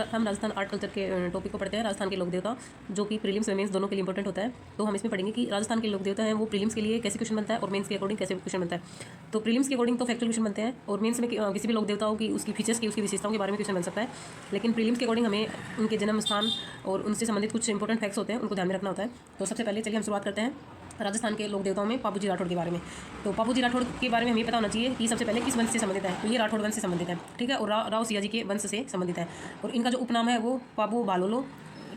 हम Rajasthan art culture के topic को पढ़ते हैं, राजस्थान के लोक देवता, जो कि प्रीलिम्स में मेंस दोनों के लिए इंपॉर्टेंट होता है। तो हम इसमें पढ़ेंगे कि राजस्थान के लोक देवता हैं वो प्रीलिम्स के लिए कैसे क्वेश्चन बनता है और मेंस के अकॉर्डिंग कैसे क्वेश्चन बनता है। तो प्रीलिम्स के अकॉर्डिंग तो फैक्चुअल क्वेश्चन बनते हैं और मेंस में किसी भी लोक देवताओं की उसकी फीचर्स की उसकी विशेषताओं के बारे में क्वेश्चन बन सकता है। लेकिन प्रीलिम्स के अकॉर्डिंग हमें उनके जन्म स्थान और उनसे संबंधित कुछ इंपॉर्टेंट फैक्ट्स होते हैं, उनको ध्यान में रखना होता है। तो सबसे पहले चलिए हम शुरुआत करते हैं राजस्थान के लोक देवताओं में पाबूजी राठौड़ के बारे में। तो पाबूजी राठौड़ के बारे में हमें पता होना चाहिए कि सबसे पहले किस वंश से संबंधित है। तो ये राठौड़ वंश से संबंधित है, ठीक है, और राव सियाजी के वंश से संबंधित है। और इनका जो उपनाम है वो पाबू बालोलो,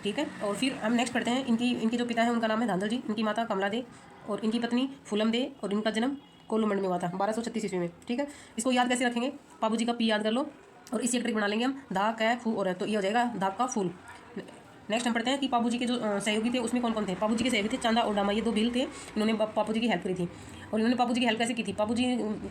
ठीक है। और फिर हम नेक्स्ट पढ़ते हैं इनके जो पिता है उनका नाम है धांधल जी, इनकी माता कमला दे और इनकी पत्नी फूलम दे, और इनका जन्म कोलूमंड में हुआ था 1236 ईस्वी में, ठीक है। इसको याद कैसे रखेंगे, पाबूजी का पी याद कर लो और इसी ट्रिक बना लेंगे हम, धा कै फू और है, तो ये हो जाएगा धाक का फूल। नेक्स्ट हम पढ़ते हैं कि पाबूजी के जो सहयोगी थे उसमें कौन कौन थे। पाबूजी के सहयोगी थे चांदा और डामा, ये दो भील थे, इन्होंने पाबूजी की हेल्प करी थी। और इन्होंने पाबूजी की हेल्प कैसे की थी, पाबूजी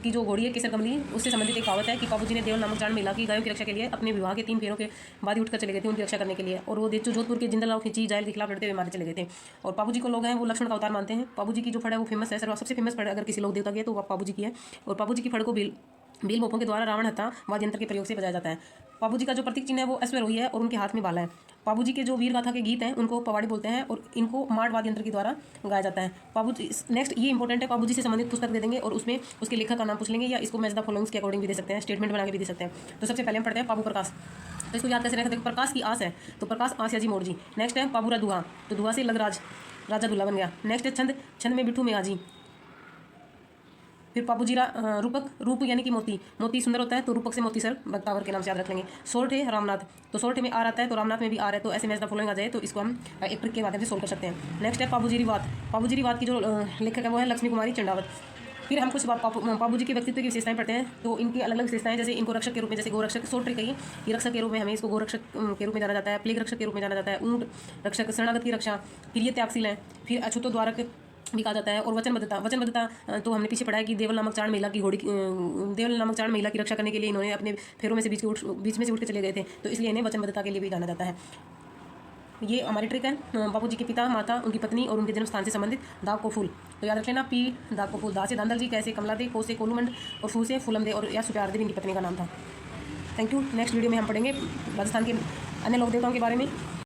की जो घोड़ी है केसर कमली, उससे संबंधित एक कहावत है कि पाबूजी ने देवल नामक जान महिला की गायों की रक्षा के लिए अपने विवाह के 3 फेरों के बाद ही उठकर चले गए थे उनकी रक्षा करने के लिए। और वो जोधपुर के जिंदल राव खिंची जायल के खिलाफ लड़ते हुए मारे चले गए थे। और पाबूजी को लोग हैं वो लक्ष्मण का अवतार मानते हैं। पाबूजी की जो फड़ है वो फेमस है, सबसे फेमस फड़ अगर किसी लोक देवता की है तो वो पाबूजी की है। और पाबूजी की फड़ को भील मोपों के द्वारा रावण हत्या वाद्य यंत्र के प्रयोग से बजाया जाता है। पाबूजी का जो प्रतीक चिन्ह है वो अश्वरोही है और उनके हाथ में भाला है। पाबूजी के जो वीर गाथा के गीत हैं उनको पवाड़ी बोलते हैं और इनको माड़ वाद्य यंत्र के द्वारा गाया जाता है। पाबूजी नेक्स्ट ये इंपॉर्टेंट है, पाबूजी से संबंधित पुस्तक दे देंगे और उसमें उसके लेखक का नाम पूछ लेंगे, या इसको मैच द फॉलोइंग्स के अकॉर्डिंग भी दे सकते हैं, स्टेटमेंट बना के भी दे सकते हैं। तो सबसे पहले हम पढ़ते हैं पाबू प्रकाश। तो इसको याद कैसे रखें, देखो प्रकाश की आस है तो प्रकाश आसिया जी मोरजी। नेक्स्ट है पाबूरा दुहा, तो दुहा से लगराज राजा दुल्ला बन गया। नेक्स्ट है छंद, छंद में बिठू में आजी। फिर पाबूजी रूपक, रूप यानी कि मोती, मोती सुंदर होता है तो रूपक से मोती सर बख्तावर के नाम से याद रख लेंगे। सोर्ट है रामनाथ, तो सोर्ट में आर आता है तो रामनाथ में भी आर है, तो ऐसे मैच द फॉलोइंग आ जाए तो इसको हम एक ट्रिक के माध्यम से सोल्व कर सकते हैं। नेक्स्ट है पाबूजी रिवात, पाबूजी रिवात की जो लेखक है वो है लक्ष्मी कुमारी चंडावत। फिर हम कुछ पाबूजी के व्यक्तित्व की विशेषताएं पढ़ते हैं। तो इनकी अलग अलग विशेषताएं, जैसे इनको रक्षक के रूप में, जैसे गोरक्षक शॉर्ट ट्रिक है ये रक्षक के रूप में हमें इसको गोरक्षक के रूप में जाना जाता है, प्लेग रक्षक के रूप में जाना जाता है, ऊंट रक्षक शरणागत की रक्षा। फिर ये त्यागशील है, फिर अछूतो द्वारक भी कहा जाता है। और वचनबद्धता, वचनबद्धता तो हमने पीछे पढ़ा है कि देवल नामक चारण महिला की देवल नामक चारण महिला की रक्षा करने के लिए इन्होंने अपने फेरों में से बीच में से उठ के चले गए थे, तो इसलिए इन्हें वचनबद्धता के लिए भी जाना जाता है। ये हमारी ट्रिक है, बाबूजी के पिता, माता, उनकी पत्नी और उनके जन्म स्थान से संबंधित दाग को फूल। तो याद रख लेना, पी दाग को फूल, दा से धांधल जी, कैसे कमला दे, को से कोलूमंड और फू से फूलम दे, और या सुप्यार देवी इनकी पत्नी का नाम था। Thank you. नेक्स्ट वीडियो में हम पढ़ेंगे राजस्थान के अन्य लोक देवताओं के बारे में।